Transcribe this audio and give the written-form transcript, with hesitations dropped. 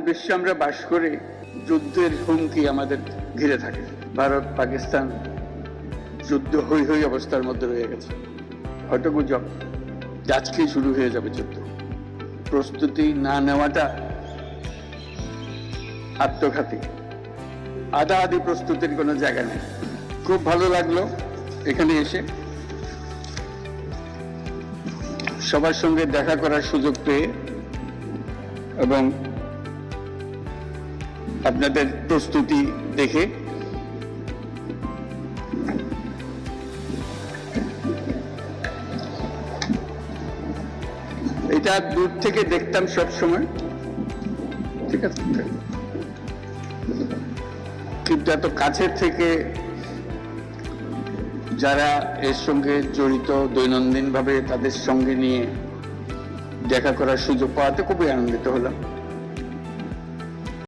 বিশ্বে আমরা বাস করে যুদ্ধের হুমকি আমাদের ঘিরে থাকে। ভারত পাকিস্তান যুদ্ধ হই হই অবস্থার মধ্যে রয়ে গেছে। হয়তো গুজব আজকেই শুরু হয়ে যাবে যুদ্ধ। প্রস্তুতি না নেওয়াটা আত্মঘাতী। আধা আধি প্রস্তুতির কোনো জায়গা নেই। খুব ভালো লাগলো এখানে এসে সবার সঙ্গে দেখা করার সুযোগ পেয়ে এবং আপনাদের প্রস্তুতি দেখে। এটা দূর থেকে দেখতাম সব সময়, ঠিক আছে, কিন্তু এত কাছের থেকে যারা এর সঙ্গে জড়িত দৈনন্দিন ভাবে তাদের সঙ্গে নিয়ে দেখা করার সুযোগ পাওয়াতে খুবই আনন্দিত হলাম।